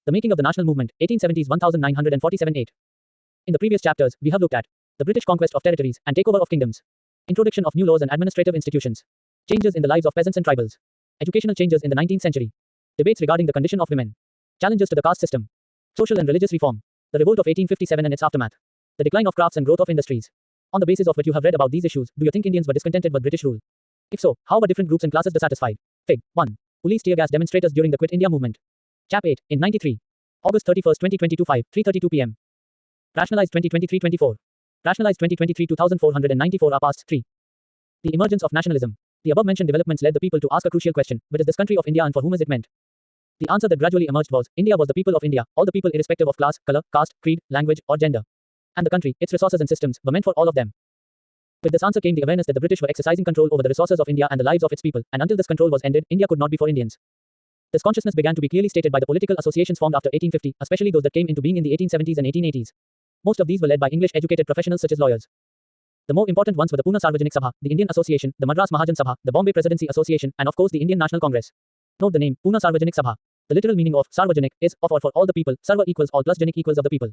The making of the national movement, 1870s 1947-8. In the previous chapters, we have looked at the British conquest of territories and takeover of kingdoms, introduction of new laws and administrative institutions, changes in the lives of peasants and tribals, educational changes in the 19th century, debates regarding the condition of women, challenges to the caste system, social and religious reform, the revolt of 1857 and its aftermath, the decline of crafts and growth of industries. On the basis of what you have read about these issues, do you think Indians were discontented with British rule? If so, how were different groups and classes dissatisfied? Fig. 1. Police tear gas demonstrators during the Quit India movement. Chap 8, in 93. August 31, 2022 5:32 p.m. Rationalized 2023-24. Rationalized 2023-2494 are PASTS 3. The emergence of nationalism. The above-mentioned developments led the people to ask a crucial question: what is this country of India and for whom is it meant? The answer that gradually emerged was, India was the people of India, all the people irrespective of class, color, caste, creed, language, or gender. And the country, its resources and systems, were meant for all of them. With this answer came the awareness that the British were exercising control over the resources of India and the lives of its people, and until this control was ended, India could not be for Indians. This consciousness began to be clearly stated by the political associations formed after 1850, especially those that came into being in the 1870s and 1880s. Most of these were led by English-educated professionals such as lawyers. The more important ones were the Pune Sarvajanik Sabha, the Indian Association, the Madras Mahajan Sabha, the Bombay Presidency Association, and of course the Indian National Congress. Note the name, Pune Sarvajanik Sabha. The literal meaning of Sarvajanik is of or for all the people, Sarva equals all plus Janik equals of the people.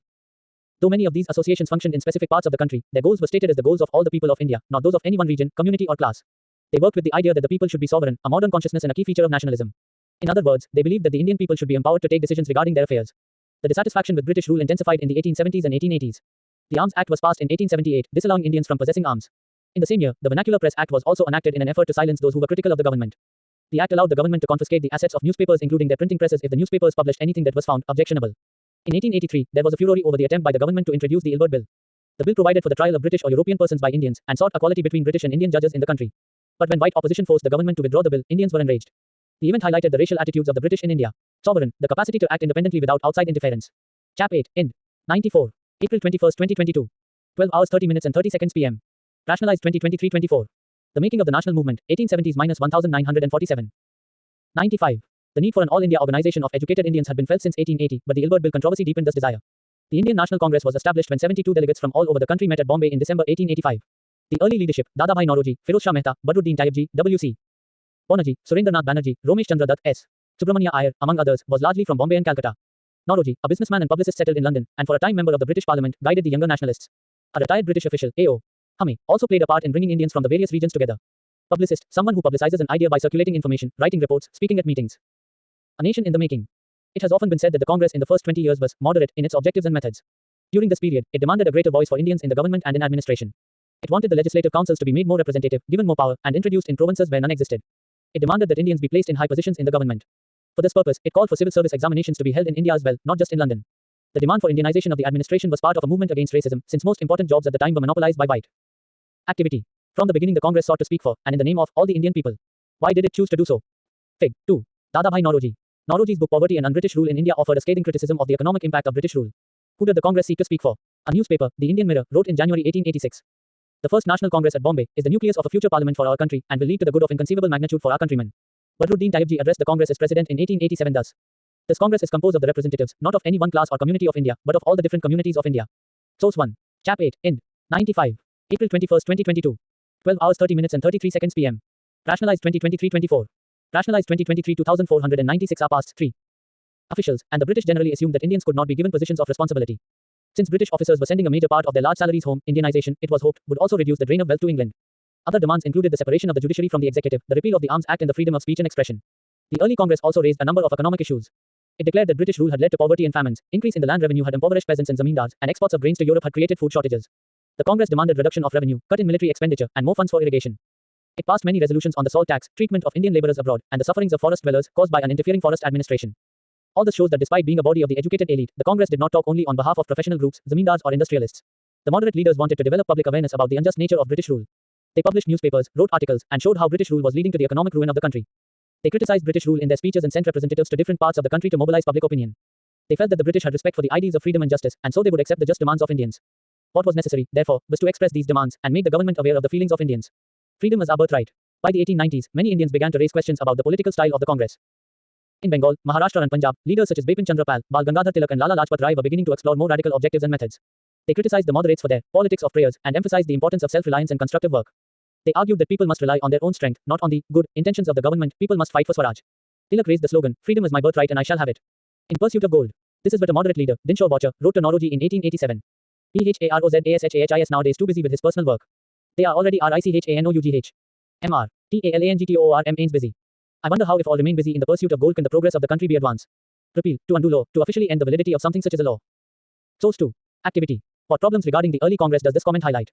Though many of these associations functioned in specific parts of the country, their goals were stated as the goals of all the people of India, not those of any one region, community or class. They worked with the idea that the people should be sovereign, a modern consciousness and a key feature of nationalism. In other words, they believed that the Indian people should be empowered to take decisions regarding their affairs. The dissatisfaction with British rule intensified in the 1870s and 1880s. The Arms Act was passed in 1878, disallowing Indians from possessing arms. In the same year, the Vernacular Press Act was also enacted in an effort to silence those who were critical of the government. The act allowed the government to confiscate the assets of newspapers including their printing presses if the newspapers published anything that was found objectionable. In 1883, there was a furore over the attempt by the government to introduce the Ilbert Bill. The bill provided for the trial of British or European persons by Indians, and sought equality between British and Indian judges in the country. But when white opposition forced the government to withdraw the bill, Indians were enraged. The event highlighted the racial attitudes of the British in India. Sovereign, the capacity to act independently without outside interference. Chap 8, Ind. 94. April 21, 2022. 12 hours 30 minutes and 30 seconds p.m. Rationalized 2023-24. The making of the national movement, 1870s-1947. 95. The need for an all-India organization of educated Indians had been felt since 1880, but the Ilbert Bill controversy deepened this desire. The Indian National Congress was established when 72 delegates from all over the country met at Bombay in December 1885. The early leadership, Dadabhai Nauroji, Firoz Shah Mehta, Badruddin Tayyibji, W.C. Bonaji, Surendranath Banerjee, Romesh Chandra Dutt, S. Subramania Iyer, among others, was largely from Bombay and Calcutta. Nauroji, a businessman and publicist settled in London, and for a time member of the British Parliament, guided the younger nationalists. A retired British official, A.O. Hume, also played a part in bringing Indians from the various regions together. Publicist, someone who publicizes an idea by circulating information, writing reports, speaking at meetings. A nation in the making. It has often been said that the Congress in the first 20 years was moderate in its objectives and methods. During this period, it demanded a greater voice for Indians in the government and in administration. It wanted the legislative councils to be made more representative, given more power, and introduced in provinces where none existed. It demanded that Indians be placed in high positions in the government. For this purpose, it called for civil service examinations to be held in India as well, not just in London. The demand for Indianization of the administration was part of a movement against racism, since most important jobs at the time were monopolized by white. Activity. From the beginning the Congress sought to speak for, and in the name of, all the Indian people. Why did it choose to do so? Fig. 2. Dadabhai Nauroji. Nauroji's book Poverty and Un-British Rule in India offered a scathing criticism of the economic impact of British rule. Who did the Congress seek to speak for? A newspaper, the Indian Mirror, wrote in January 1886. The first National Congress at Bombay is the nucleus of a future parliament for our country, and will lead to the good of inconceivable magnitude for our countrymen. Badruddin Tayyibji addressed the Congress as president in 1887 thus. This Congress is composed of the representatives, not of any one class or community of India, but of all the different communities of India. Source 1. Chap 8, Ind. 95. April 21, 2022. 12 hours 30 minutes and 33 seconds p.m. Rationalized 2023-24. Rationalized 2023-2496 are PASTS 3. Officials, and the British generally assumed that Indians could not be given positions of responsibility. Since British officers were sending a major part of their large salaries home, Indianization, it was hoped, would also reduce the drain of wealth to England. Other demands included the separation of the judiciary from the executive, the repeal of the Arms Act and the freedom of speech and expression. The early Congress also raised a number of economic issues. It declared that British rule had led to poverty and famines, increase in the land revenue had impoverished peasants and zamindars, and exports of grains to Europe had created food shortages. The Congress demanded reduction of revenue, cut in military expenditure, and more funds for irrigation. It passed many resolutions on the salt tax, treatment of Indian laborers abroad, and the sufferings of forest dwellers caused by an interfering forest administration. All this shows that despite being a body of the educated elite, the Congress did not talk only on behalf of professional groups, zamindars or industrialists. The moderate leaders wanted to develop public awareness about the unjust nature of British rule. They published newspapers, wrote articles, and showed how British rule was leading to the economic ruin of the country. They criticized British rule in their speeches and sent representatives to different parts of the country to mobilize public opinion. They felt that the British had respect for the ideals of freedom and justice, and so they would accept the just demands of Indians. What was necessary, therefore, was to express these demands and make the government aware of the feelings of Indians. Freedom is our birthright. By the 1890s, many Indians began to raise questions about the political style of the Congress. In Bengal, Maharashtra and Punjab, leaders such as Bipin Chandra Pal, Bal Gangadhar Tilak and Lala Lajpat Rai were beginning to explore more radical objectives and methods. They criticized the moderates for their politics of prayers and emphasized the importance of self-reliance and constructive work. They argued that people must rely on their own strength, not on the good intentions of the government. People must fight for Swaraj. Tilak raised the slogan, "Freedom is my birthright and I shall have it." In pursuit of gold. This is but a moderate leader, Dinshaw Watcher, wrote to Nauroji in 1887. PHAROZASHAHIS nowadays too busy with his personal work. They are already RICHANOUGH. MR. TALANGTOOR Ains busy. I wonder how if all remain busy in the pursuit of gold can the progress of the country be advanced. Repeal, to undo law, to officially end the validity of something such as a law. Source 2. Activity. What problems regarding the early Congress does this comment highlight?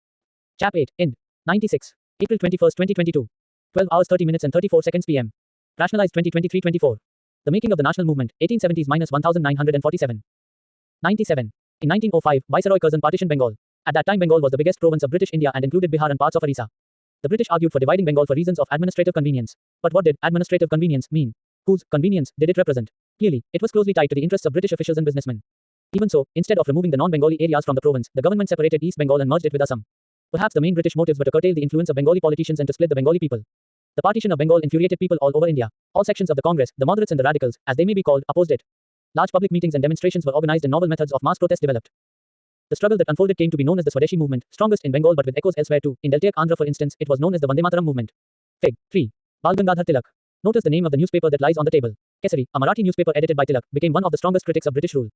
Chap 8. Ind. 96. April 21, 2022. 12 hours 30 minutes and 34 seconds p.m. Rationalized 2023-24. The making of the national movement, 1870s-1947. 97. In 1905, Viceroy Curzon partitioned Bengal. At that time Bengal was the biggest province of British India and included Bihar and parts of Orissa. The British argued for dividing Bengal for reasons of administrative convenience. But what did administrative convenience mean? Whose convenience did it represent? Clearly, it was closely tied to the interests of British officials and businessmen. Even so, instead of removing the non-Bengali areas from the province, the government separated East Bengal and merged it with Assam. Perhaps the main British motives were to curtail the influence of Bengali politicians and to split the Bengali people. The partition of Bengal infuriated people all over India. All sections of the Congress, the moderates and the radicals, as they may be called, opposed it. Large public meetings and demonstrations were organized and novel methods of mass protest developed. The struggle that unfolded came to be known as the Swadeshi movement, strongest in Bengal but with echoes elsewhere too. In Deltaic Andhra, for instance, it was known as the Vandemataram movement. Fig. 3. Bal Gangadhar Tilak. Notice the name of the newspaper that lies on the table. Kesari, a Marathi newspaper edited by Tilak, became one of the strongest critics of British rule.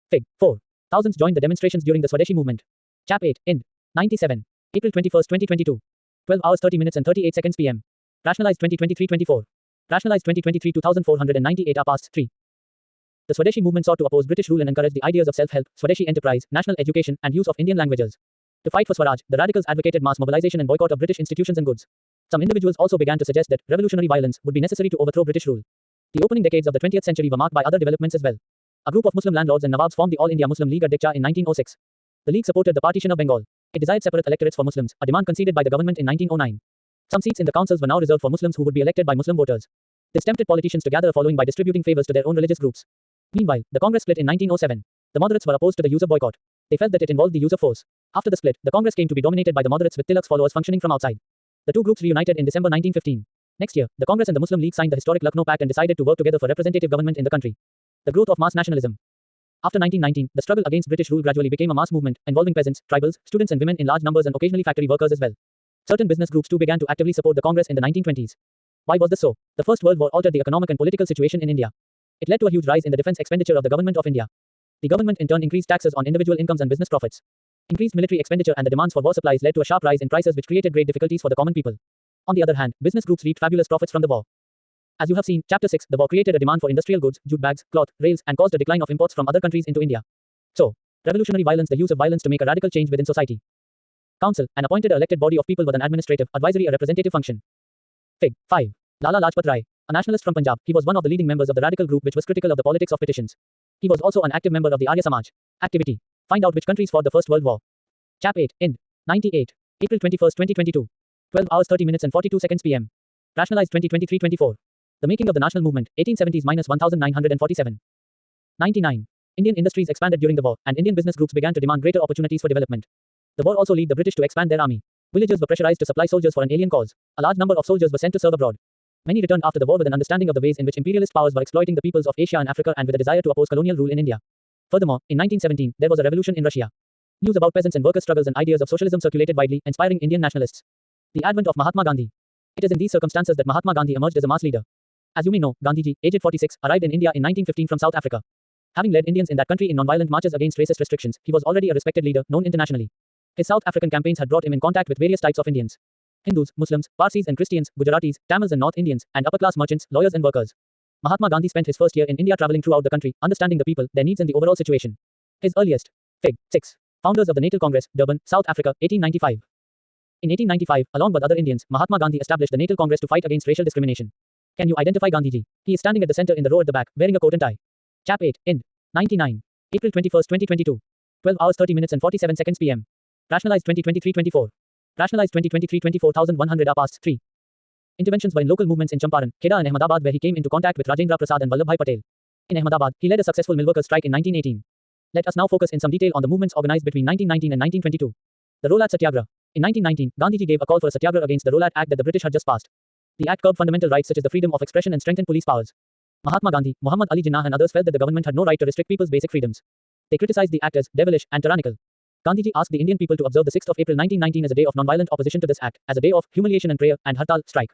Fig. 4. Thousands joined the demonstrations during the Swadeshi movement. Chap 8. Ind. 97. April 21, 2022. 12 hours 30 minutes and 38 seconds p.m. Rationalized 2023-24. Rationalized 2023-2498 PASTS 3. The Swadeshi movement sought to oppose British rule and encourage the ideas of self-help, Swadeshi enterprise, national education, and use of Indian languages. To fight for Swaraj, the radicals advocated mass mobilization and boycott of British institutions and goods. Some individuals also began to suggest that revolutionary violence would be necessary to overthrow British rule. The opening decades of the 20th century were marked by other developments as well. A group of Muslim landlords and Nawabs formed the All India Muslim League at Dikcha in 1906. The League supported the partition of Bengal. It desired separate electorates for Muslims, a demand conceded by the government in 1909. Some seats in the councils were now reserved for Muslims who would be elected by Muslim voters. This tempted politicians to gather a following by distributing favors to their own religious groups. Meanwhile, the Congress split in 1907. The moderates were opposed to the use of boycott. They felt that it involved the use of force. After the split, the Congress came to be dominated by the moderates with Tilak's followers functioning from outside. The two groups reunited in December 1915. Next year, the Congress and the Muslim League signed the historic Lucknow Pact and decided to work together for representative government in the country. The growth of mass nationalism. After 1919, the struggle against British rule gradually became a mass movement, involving peasants, tribals, students and women in large numbers and occasionally factory workers as well. Certain business groups too began to actively support the Congress in the 1920s. Why was this so? The First World War altered the economic and political situation in India. It led to a huge rise in the defense expenditure of the government of India. The government in turn increased taxes on individual incomes and business profits. Increased military expenditure and the demands for war supplies led to a sharp rise in prices which created great difficulties for the common people. On the other hand, business groups reaped fabulous profits from the war. As you have seen, Chapter 6, the war created a demand for industrial goods, jute bags, cloth, rails, and caused a decline of imports from other countries into India. So, revolutionary violence, the use of violence to make a radical change within society. Council, an appointed or elected body of people with an administrative, advisory or representative function. Fig. 5. Lala Lajpat Rai, a nationalist from Punjab, he was one of the leading members of the radical group which was critical of the politics of petitions. He was also an active member of the Arya Samaj. Activity. Find out which countries fought the First World War. Chap 8. Ind. 98. April 21, 2022. 12 hours 30 minutes and 42 seconds p.m. Rationalized 2023-24. The making of the national movement, 1870s-1947. 99. Indian industries expanded during the war, and Indian business groups began to demand greater opportunities for development. The war also led the British to expand their army. Villagers were pressurized to supply soldiers for an alien cause. A large number of soldiers were sent to serve abroad. Many returned after the war with an understanding of the ways in which imperialist powers were exploiting the peoples of Asia and Africa and with a desire to oppose colonial rule in India. Furthermore, in 1917, there was a revolution in Russia. News about peasants and workers' struggles and ideas of socialism circulated widely, inspiring Indian nationalists. The advent of Mahatma Gandhi. It is in these circumstances that Mahatma Gandhi emerged as a mass leader. As you may know, Gandhiji, aged 46, arrived in India in 1915 from South Africa. Having led Indians in that country in non-violent marches against racist restrictions, he was already a respected leader, known internationally. His South African campaigns had brought him in contact with various types of Indians. Hindus, Muslims, Parsis and Christians, Gujaratis, Tamils and North Indians, and upper-class merchants, lawyers and workers. Mahatma Gandhi spent his first year in India traveling throughout the country, understanding the people, their needs and the overall situation. His earliest. Fig. 6. Founders of the Natal Congress, Durban, South Africa, 1895. In 1895, along with other Indians, Mahatma Gandhi established the Natal Congress to fight against racial discrimination. Can you identify Gandhiji? He is standing at the center in the row at the back, wearing a coat and tie. Chap 8. Ind. 99. April 21, 2022. 12 hours 30 minutes and 47 seconds p.m. Rationalized 2023-24. Rationalized 2023-24,100 PASTS 3. Interventions were in local movements in Champaran, Kheda and Ahmedabad where he came into contact with Rajendra Prasad and Vallabhbhai Patel. In Ahmedabad, he led a successful millworkers' strike in 1918. Let us now focus in some detail on the movements organized between 1919 and 1922. The Rolat Satyagraha. In 1919, Gandhiji gave a call for a satyagraha against the Rolat Act that the British had just passed. The act curbed fundamental rights such as the freedom of expression and strengthened police powers. Mahatma Gandhi, Muhammad Ali Jinnah and others felt that the government had no right to restrict people's basic freedoms. They criticized the act as devilish and tyrannical. Gandhiji asked the Indian people to observe the 6th of April 1919 as a day of non-violent opposition to this act, as a day of humiliation and prayer and hartal strike.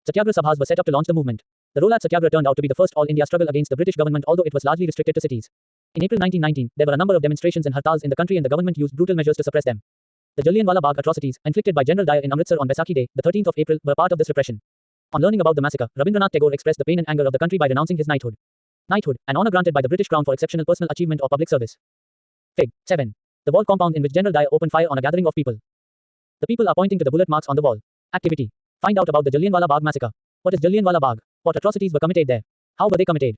Satyagraha sabhas were set up to launch the movement. The Rolat Satyagraha turned out to be the first all-India struggle against the British government, although it was largely restricted to cities. In April 1919, there were a number of demonstrations and hartals in the country and the government used brutal measures to suppress them. The Jallianwala Bagh atrocities, inflicted by General Dyer in Amritsar on Baisakhi Day, the 13th of April, were part of this repression. On learning about the massacre, Rabindranath Tagore expressed the pain and anger of the country by renouncing his knighthood. Knighthood, an honor granted by the British Crown for exceptional personal achievement or public service. Fig. 7. The wall compound in which General Dyer opened fire on a gathering of people. The people are pointing to the bullet marks on the wall. Activity. Find out about the Jallianwala Bagh massacre. What is Jallianwala Bagh? What atrocities were committed there? How were they committed?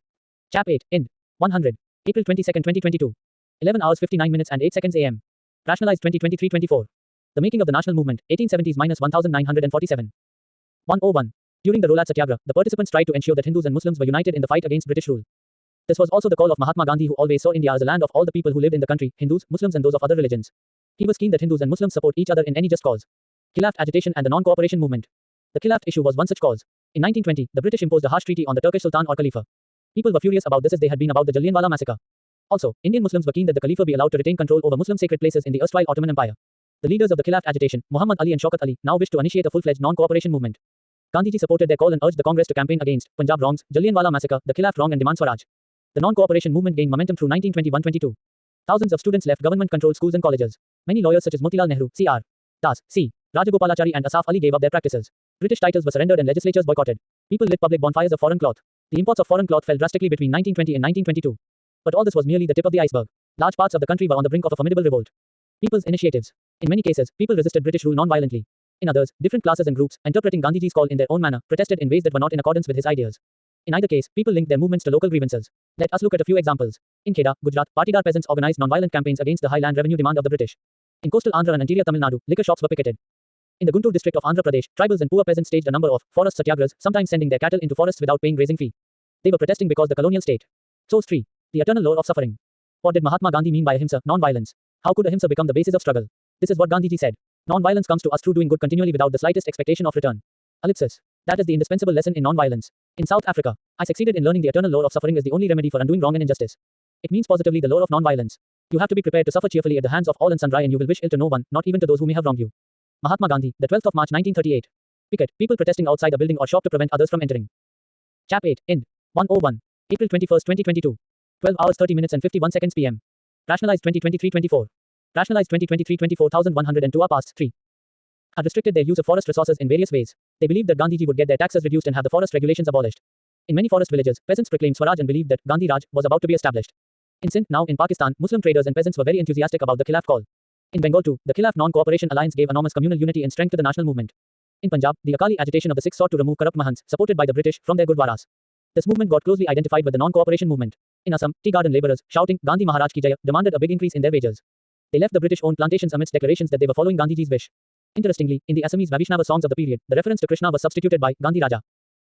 Chap 8. Ind. 100. April 22, 2022. 11 hours 59 minutes and 8 seconds AM. Rationalized 2023-24. The making of the national movement, 1870s-1947. 101. During the Rolat Satyagraha, the participants tried to ensure that Hindus and Muslims were united in the fight against British rule. This was also the call of Mahatma Gandhi, who always saw India as a land of all the people who lived in the country, Hindus, Muslims and those of other religions. He was keen that Hindus and Muslims support each other in any just cause. Khilafat agitation and the non-cooperation movement. The Khilafat issue was one such cause. In 1920, the British imposed a harsh treaty on the Turkish Sultan or Khalifa. People were furious about this as they had been about the Jallianwala massacre. Also, Indian Muslims were keen that the Khalifa be allowed to retain control over Muslim sacred places in the erstwhile Ottoman Empire. The leaders of the Khilafat agitation, Muhammad Ali and Shaukat Ali, now wished to initiate a full-fledged non-cooperation movement. Gandhiji supported their call and urged the Congress to campaign against Punjab wrongs, Jallianwala massacre, the Khilafat wrong and demand Swaraj. The non-cooperation movement gained momentum through 1921-22. Thousands of students left government-controlled schools and colleges. Many lawyers such as Motilal Nehru, C.R. Das, C. Rajagopalachari and Asaf Ali gave up their practices. British titles were surrendered and legislatures boycotted. People lit public bonfires of foreign cloth. The imports of foreign cloth fell drastically between 1920 and 1922. But all this was merely the tip of the iceberg. Large parts of the country were on the brink of a formidable revolt. People's initiatives. In many cases, people resisted British rule non-violently. In others, different classes and groups, interpreting Gandhiji's call in their own manner, protested in ways that were not in accordance with his ideas. In either case, people linked their movements to local grievances. Let us look at a few examples. In Kheda, Gujarat, Patidar peasants organized non-violent campaigns against the high land revenue demand of the British. In coastal Andhra and interior Tamil Nadu, liquor shops were picketed. In the Guntur district of Andhra Pradesh, tribals and poor peasants staged a number of forest satyagrahas, sometimes sending their cattle into forests without paying grazing fee. They were protesting because the colonial state. Source 3. The eternal law of suffering. What did Mahatma Gandhi mean by ahimsa, non-violence? How could ahimsa become the basis of struggle? This is what Gandhiji said. Non-violence comes to us through doing good continually without the slightest expectation of return. Ellipsis. That is the indispensable lesson in non-violence. In South Africa, I succeeded in learning the eternal law of suffering is the only remedy for undoing wrong and injustice. It means positively the law of non-violence. You have to be prepared to suffer cheerfully at the hands of all and sundry, and you will wish ill to no one, not even to those who may have wronged you. Mahatma Gandhi, the 12th of March 1938. Picket, people protesting outside a building or shop to prevent others from entering. Chap 8, Ind. 101. April 21, 2022. 12 hours 30 minutes and 51 seconds PM. Rationalized 2023-24. Rationalized 2023-24 1102 PASTS 3. Had restricted their use of forest resources in various ways. They believed that Gandhiji would get their taxes reduced and have the forest regulations abolished. In many forest villages, peasants proclaimed Swaraj and believed that Gandhi Raj was about to be established. In Sindh, now in Pakistan, Muslim traders and peasants were very enthusiastic about the Khilaf call. In Bengal too, the Khilaf non-cooperation alliance gave enormous communal unity and strength to the national movement. In Punjab, the Akali agitation of the Sikhs sought to remove corrupt Mahants, supported by the British, from their gurdwaras. This movement got closely identified with the non-cooperation movement. In Assam, tea garden laborers, shouting, Gandhi Maharaj ki Jaya, demanded a big increase in their wages. They left the British-owned plantations amidst declarations that they were following Gandhiji's wish. Interestingly, in the Assamese Vaishnava songs of the period, the reference to Krishna was substituted by Gandhi Raja,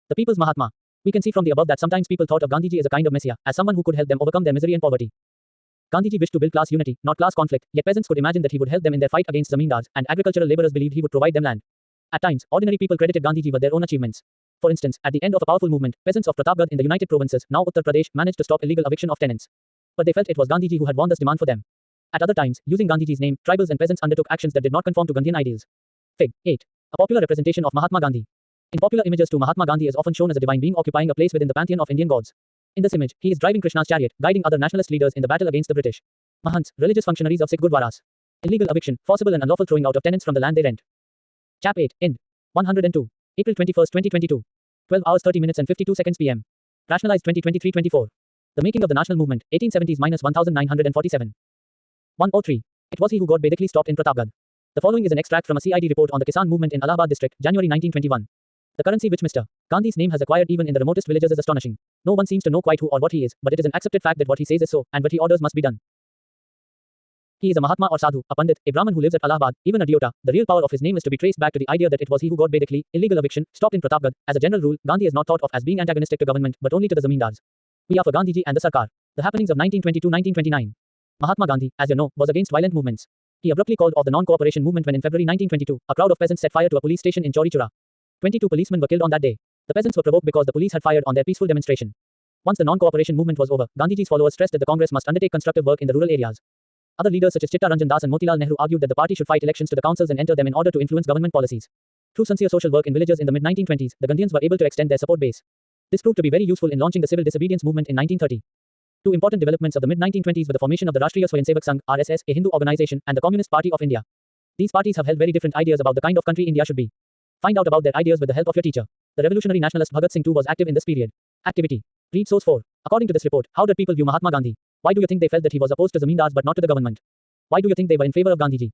the people's Mahatma. We can see from the above that sometimes people thought of Gandhiji as a kind of messiah, as someone who could help them overcome their misery and poverty. Gandhiji wished to build class unity, not class conflict, yet peasants could imagine that he would help them in their fight against zamindars, and agricultural laborers believed he would provide them land. At times, ordinary people credited Gandhiji with their own achievements. For instance, at the end of a powerful movement, peasants of Pratapgarh in the United Provinces, now Uttar Pradesh, managed to stop illegal eviction of tenants. But they felt it was Gandhiji who had won this demand for them. At other times, using Gandhiji's name, tribals and peasants undertook actions that did not conform to Gandhian ideals. Fig. 8. A popular representation of Mahatma Gandhi. In popular images too, Mahatma Gandhi is often shown as a divine being occupying a place within the pantheon of Indian gods. In this image, he is driving Krishna's chariot, guiding other nationalist leaders in the battle against the British. Mahants, religious functionaries of Sikh gurdwaras. Illegal eviction, forcible and unlawful throwing out of tenants from the land they rent. Chap 8, Ind. 102. April 21, 2022. 12 hours 30 minutes and 52 seconds PM. Rationalized 2023-24. The making of the national movement, 1870s-1947. 103. It was he who got basically stopped in Pratapgarh. The following is an extract from a CID report on the Kisan movement in Allahabad district, January 1921. The currency which Mr. Gandhi's name has acquired even in the remotest villages is astonishing. No one seems to know quite who or what he is, but it is an accepted fact that what he says is so, and what he orders must be done. He is a Mahatma or Sadhu, a Pandit, a Brahmin who lives at Allahabad, even a Deota. The real power of his name is to be traced back to the idea that it was he who got basically illegal eviction, stopped in Pratapgarh. As a general rule, Gandhi is not thought of as being antagonistic to government, but only to the zamindars. We are for Gandhiji and the Sarkar. The happenings of 1922-1929. Mahatma Gandhi, as you know, was against violent movements. He abruptly called off the non-cooperation movement when in February 1922, a crowd of peasants set fire to a police station in Chauri Chura. 22 policemen were killed on that day. The peasants were provoked because the police had fired on their peaceful demonstration. Once the non-cooperation movement was over, Gandhiji's followers stressed that the Congress must undertake constructive work in the rural areas. Other leaders such as Chitta Ranjan Das and Motilal Nehru argued that the party should fight elections to the councils and enter them in order to influence government policies. Through sincere social work in villages in the mid-1920s, the Gandhians were able to extend their support base. This proved to be very useful in launching the civil disobedience movement in 1930. Two important developments of the mid-1920s were the formation of the Rashtriya Swayamsevak Sangh (RSS), a Hindu organization, and the Communist Party of India. These parties have held very different ideas about the kind of country India should be. Find out about their ideas with the help of your teacher. The revolutionary nationalist Bhagat Singh too was active in this period. Activity. Read source 4. According to this report, how did people view Mahatma Gandhi? Why do you think they felt that he was opposed to zamindars but not to the government? Why do you think they were in favor of Gandhiji?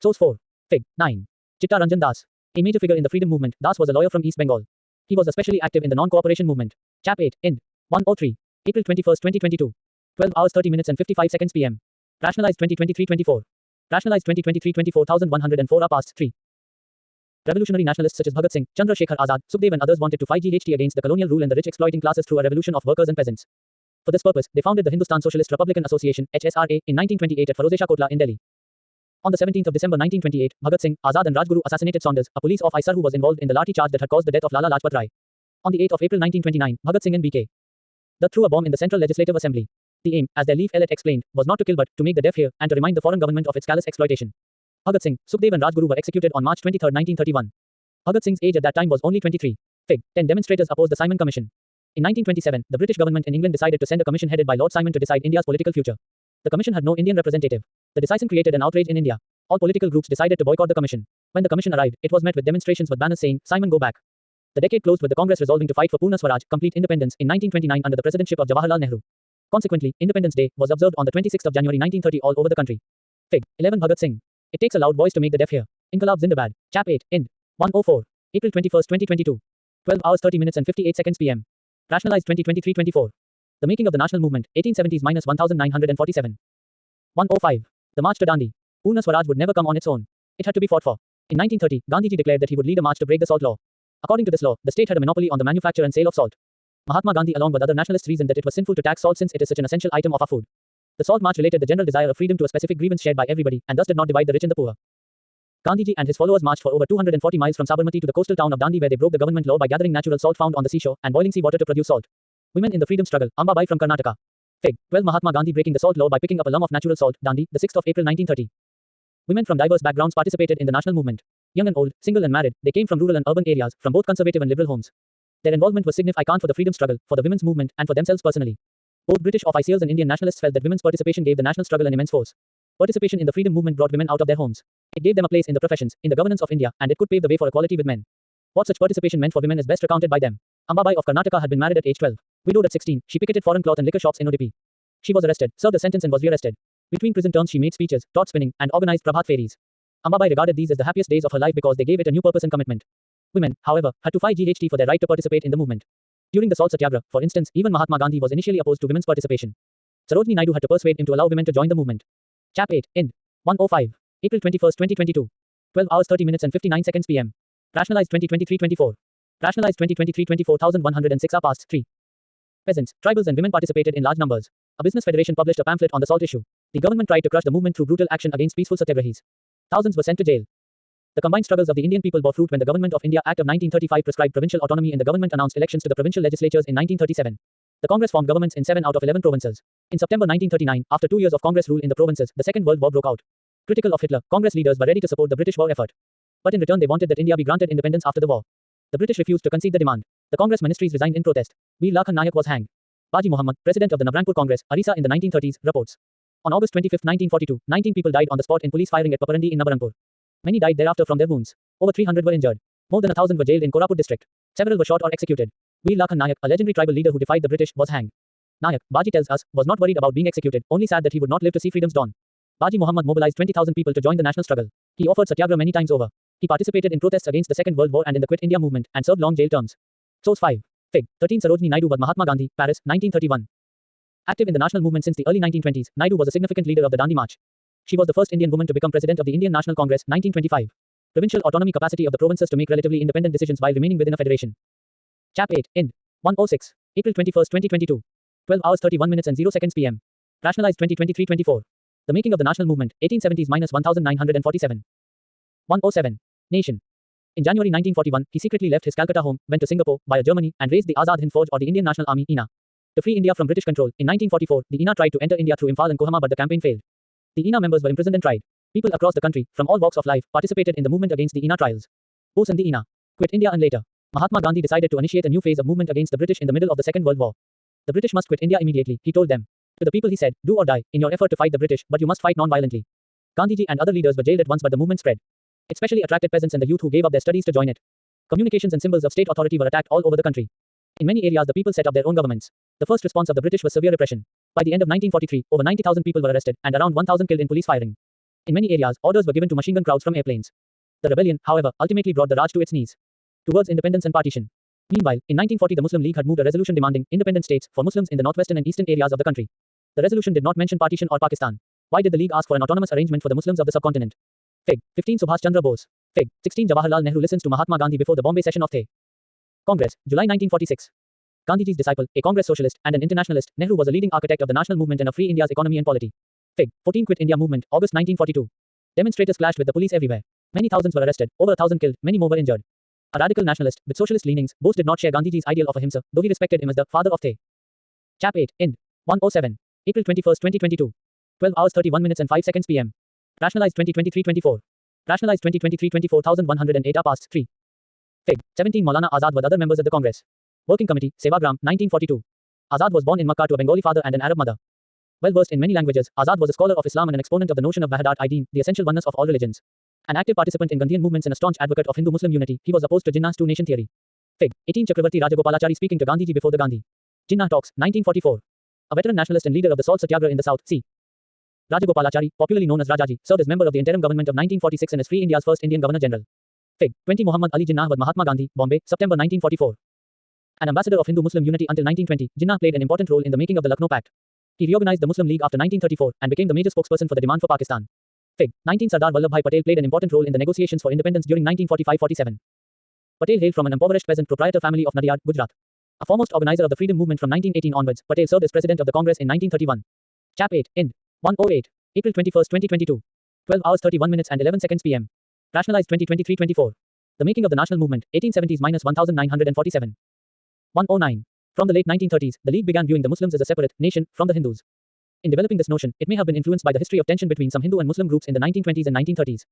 Source 4. Fig. 9. Chitta Ranjan Das. A major figure in the freedom movement, Das was a lawyer from East Bengal. He was especially active in the non-cooperation movement. Chap 8. Ind. 103. April 21, 2022. 12 hours 30 minutes and 55 seconds p.m. Rationalized 2023-24. Rationalized 2023-24 1104 are PASTS 3. Revolutionary nationalists such as Bhagat Singh, Chandra Shekhar Azad, Sukhdev and others wanted to fight GHT against the colonial rule and the rich exploiting classes through a revolution of workers and peasants. For this purpose, they founded the Hindustan Socialist Republican Association (HSRA) in 1928 at Ferozesha Kotla in Delhi. On the 17th of December 1928, Bhagat Singh, Azad and Rajguru assassinated Saunders, a police officer who was involved in the lathi charge that had caused the death of Lala Lajpat Rai. On the 8th of April 1929, Bhagat Singh and B.K. Dutt threw a bomb in the Central Legislative Assembly. The aim, as their leaf elect explained, was not to kill but to make the deaf hear and to remind the foreign government of its callous exploitation. Bhagat Singh, Sukhdev and Rajguru were executed on March 23, 1931. Bhagat Singh's age at that time was only 23. Fig. 10 demonstrators opposed the Simon Commission. In 1927, the British government in England decided to send a commission headed by Lord Simon to decide India's political future. The commission had no Indian representative. The decision created an outrage in India. All political groups decided to boycott the commission. When the commission arrived, it was met with demonstrations with banners saying, "Simon, go back." The decade closed with the Congress resolving to fight for Purna Swaraj, complete independence, in 1929 under the presidentship of Jawaharlal Nehru. Consequently, Independence Day was observed on the 26th of January 1930 all over the country. Fig. 11 Bhagat Singh. It takes a loud voice to make the deaf hear. Inqilab Zindabad. Chap 8. Ind. 104. April 21, 2022. 12 hours 30 minutes and 58 seconds p.m. Rationalized 2023-24. The making of the national movement, 1870s-1947. 105. The march to Dandi. Purna Swaraj would never come on its own. It had to be fought for. In 1930, Gandhiji declared that he would lead a march to break the salt law. According to this law, the state had a monopoly on the manufacture and sale of salt. Mahatma Gandhi along with other nationalists reasoned that it was sinful to tax salt since it is such an essential item of our food. The salt march related the general desire of freedom to a specific grievance shared by everybody and thus did not divide the rich and the poor. Gandhiji and his followers marched for over 240 miles from Sabarmati to the coastal town of Dandi where they broke the government law by gathering natural salt found on the seashore and boiling sea water to produce salt. Women in the freedom struggle, Ambabai from Karnataka. Fig. 12 Mahatma Gandhi breaking the salt law by picking up a lump of natural salt, Dandi, the 6th of April 1930. Women from diverse backgrounds participated in the national movement. Young and old, single and married, they came from rural and urban areas, from both conservative and liberal homes. Their involvement was significant for the freedom struggle, for the women's movement, and for themselves personally. Both British officials and Indian nationalists felt that women's participation gave the national struggle an immense force. Participation in the freedom movement brought women out of their homes. It gave them a place in the professions, in the governance of India, and it could pave the way for equality with men. What such participation meant for women is best recounted by them. Ambabai of Karnataka had been married at age 12. Widowed at 16, she picketed foreign cloth and liquor shops in Udupi. She was arrested, served a sentence and was rearrested. Between prison terms she made speeches, taught spinning, and organized Prabhat fairies. Ambabai regarded these as the happiest days of her life because they gave it a new purpose and commitment. Women, however, had to fight GHT for their right to participate in the movement. During the Salt Satyagraha, for instance, even Mahatma Gandhi was initially opposed to women's participation. Sarojini Naidu had to persuade him to allow women to join the movement. Chap 8. Ind. 105. April 21, 2022. 12 hours 30 minutes and 59 seconds p.m. Rationalized 2023-24. Rationalized 2023-24 1106 are PASTS 3. Peasants, tribals and women participated in large numbers. A business federation published a pamphlet on the salt issue. The government tried to crush the movement through brutal action against peaceful satyagrahis. Thousands were sent to jail. The combined struggles of the Indian people bore fruit when the Government of India Act of 1935 prescribed provincial autonomy and the government announced elections to the provincial legislatures in 1937. The Congress formed governments in 7 out of 11 provinces. In September 1939, after 2 years of Congress rule in the provinces, the Second World War broke out. Critical of Hitler, Congress leaders were ready to support the British war effort. But in return they wanted that India be granted independence after the war. The British refused to concede the demand. The Congress ministries resigned in protest. Veer Lakhan Nayak was hanged. Baji Muhammad, president of the Nabrangpur Congress, Orissa in the 1930s, reports. On August 25, 1942, 19 people died on the spot in police firing at Paparandi in Nabarangpur. Many died thereafter from their wounds. Over 300 were injured. More than 1,000 were jailed in Koraput district. Several were shot or executed. Veer Lakhan Nayak, a legendary tribal leader who defied the British, was hanged. Nayak, Baji tells us, was not worried about being executed, only sad that he would not live to see freedom's dawn. Baji Muhammad mobilized 20,000 people to join the national struggle. He offered satyagraha many times over. He participated in protests against the Second World War and in the Quit India movement, and served long jail terms. Source 5. Fig. 13 Sarojini Naidu with Mahatma Gandhi, Paris, 1931. Active in the national movement since the early 1920s, Naidu was a significant leader of the Dandi March. She was the first Indian woman to become president of the Indian National Congress, 1925. Provincial autonomy capacity of the provinces to make relatively independent decisions while remaining within a federation. Chap 8. Ind. 106. April 21, 2022. 12 hours 31 minutes and 0 seconds p.m. Rationalized 2023-24. The making of the national movement, 1870s-1947. 107. Nation. In January 1941, he secretly left his Calcutta home, went to Singapore, via Germany, and raised the Azad Hind Fauj or the Indian National Army, INA. To free India from British control, in 1944, the INA tried to enter India through Imphal and Kohama but the campaign failed. The INA members were imprisoned and tried. People across the country, from all walks of life, participated in the movement against the INA trials. Bose and the INA quit India and later, Mahatma Gandhi decided to initiate a new phase of movement against the British in the middle of the Second World War. The British must quit India immediately, he told them. To the people he said, do or die, in your effort to fight the British, but you must fight non-violently. Gandhiji and other leaders were jailed at once, but the movement spread. It specially attracted peasants and the youth who gave up their studies to join it. Communications and symbols of state authority were attacked all over the country. In many areas the people set up their own governments. The first response of the British was severe repression. By the end of 1943, over 90,000 people were arrested, and around 1,000 killed in police firing. In many areas, orders were given to machine gun crowds from airplanes. The rebellion, however, ultimately brought the Raj to its knees. Towards independence and partition. Meanwhile, in 1940 the Muslim League had moved a resolution demanding independent states for Muslims in the northwestern and eastern areas of the country. The resolution did not mention partition or Pakistan. Why did the League ask for an autonomous arrangement for the Muslims of the subcontinent? Fig. 15 Subhash Chandra Bose. Fig. 16 Jawaharlal Nehru listens to Mahatma Gandhi before the Bombay session of The Congress, July 1946. Gandhiji's disciple, a Congress socialist, and an internationalist, Nehru was a leading architect of the national movement and of free India's economy and polity. Fig. 14 Quit India movement, August 1942. Demonstrators clashed with the police everywhere. Many thousands were arrested, over 1,000 killed, many more were injured. A radical nationalist, with socialist leanings, Bose did not share Gandhiji's ideal of ahimsa, though he respected him as the father of The. Chap 8, Ind. 107. April 21, 2022. 12 hours 31 minutes and 5 seconds p.m. Rationalized 2023-24. Rationalized 2023-24 1108 PASTS 3. Fig. 17 Maulana Azad with other members of the Congress. Working Committee, Sevagram, 1942. Azad was born in Makkah to a Bengali father and an Arab mother. Well versed in many languages, Azad was a scholar of Islam and an exponent of the notion of Wahdat Ain, the essential oneness of all religions. An active participant in Gandhian movements and a staunch advocate of Hindu-Muslim unity, he was opposed to Jinnah's two-nation theory. Fig. 18 Chakravarti Rajagopalachari speaking to Gandhiji before the Gandhi Jinnah talks, 1944. A veteran nationalist and leader of the Salt Satyagraha in the South, c. Rajagopalachari, popularly known as Rajaji, served as member of the interim government of 1946 and as Free India's first Indian Governor-General. Fig. 20 Muhammad Ali Jinnah with Mahatma Gandhi, Bombay, September 1944. An ambassador of Hindu-Muslim unity until 1920, Jinnah played an important role in the making of the Lucknow Pact. He reorganized the Muslim League after 1934 and became the major spokesperson for the demand for Pakistan. Fig. 19 Sardar Vallabhbhai Patel played an important role in the negotiations for independence during 1945-47. Patel hailed from an impoverished peasant proprietor family of Nadiad, Gujarat. A foremost organizer of the freedom movement from 1918 onwards, Patel served as president of the Congress in 1931. Chap 8, Ind. 108. April 21, 2022. 12 hours 31 minutes and 11 seconds p.m. Rationalized 2023-24. The making of the national movement, 1870s-1947. 109. From the late 1930s, the League began viewing the Muslims as a separate nation from the Hindus. In developing this notion, it may have been influenced by the history of tension between some Hindu and Muslim groups in the 1920s and 1930s.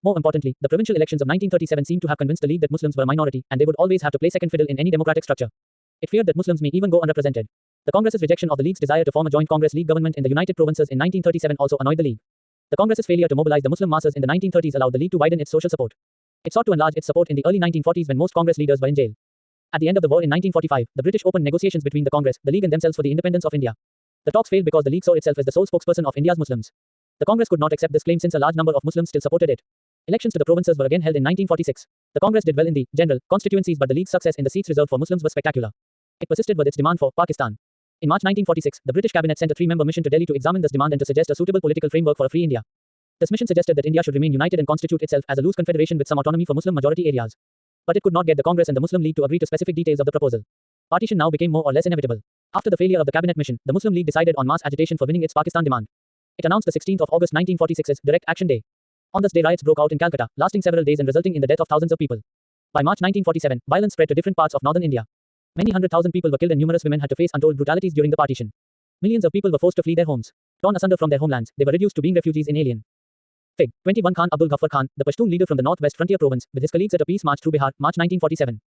More importantly, the provincial elections of 1937 seemed to have convinced the League that Muslims were a minority, and they would always have to play second fiddle in any democratic structure. It feared that Muslims may even go unrepresented. The Congress's rejection of the League's desire to form a joint Congress-League government in the United Provinces in 1937 also annoyed the League. The Congress's failure to mobilize the Muslim masses in the 1930s allowed the League to widen its social support. It sought to enlarge its support in the early 1940s when most Congress leaders were in jail. At the end of the war in 1945, the British opened negotiations between the Congress, the League and themselves for the independence of India. The talks failed because the League saw itself as the sole spokesperson of India's Muslims. The Congress could not accept this claim since a large number of Muslims still supported it. Elections to the provinces were again held in 1946. The Congress did well in the general constituencies, but the League's success in the seats reserved for Muslims was spectacular. It persisted with its demand for Pakistan. In March 1946, the British cabinet sent a three-member mission to Delhi to examine this demand and to suggest a suitable political framework for a free India. This mission suggested that India should remain united and constitute itself as a loose confederation with some autonomy for Muslim majority areas. But it could not get the Congress and the Muslim League to agree to specific details of the proposal. Partition now became more or less inevitable. After the failure of the cabinet mission, the Muslim League decided on mass agitation for winning its Pakistan demand. It announced the 16th of August 1946 as Direct Action Day. On this day riots broke out in Calcutta, lasting several days and resulting in the death of thousands of people. By March 1947, violence spread to different parts of northern India. Many 100,000 people were killed and numerous women had to face untold brutalities during the partition. Millions of people were forced to flee their homes. Torn asunder from their homelands, they were reduced to being refugees in alien. Fig. 21 Khan Abdul Ghaffar Khan, the Pashtun leader from the northwest frontier province, with his colleagues at a peace march through Bihar, March 1947.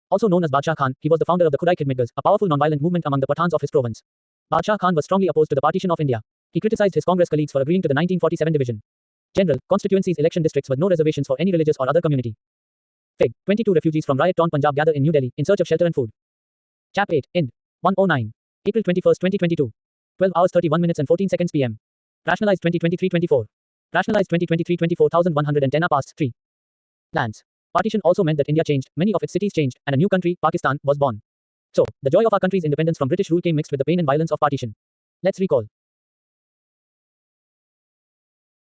Also known as Badshah Khan, he was the founder of the Khudai Khidmatgars, a powerful non-violent movement among the Pathans of his province. Badshah Khan was strongly opposed to the partition of India. He criticized his Congress colleagues for agreeing to the 1947 division. General constituencies election districts with no reservations for any religious or other community. Fig. 22 refugees from riot-torn Punjab gather in New Delhi in search of shelter and food. Chap 8, Ind. 109. April 21, 2022. 12 hours 31 minutes and 14 seconds p.m. Rationalized 2023-24. Rationalized 2023-24 1110 PASTS 3. Lands. Partition also meant that India changed, many of its cities changed, and a new country, Pakistan, was born. So, the joy of our country's independence from British rule came mixed with the pain and violence of partition. Let's recall.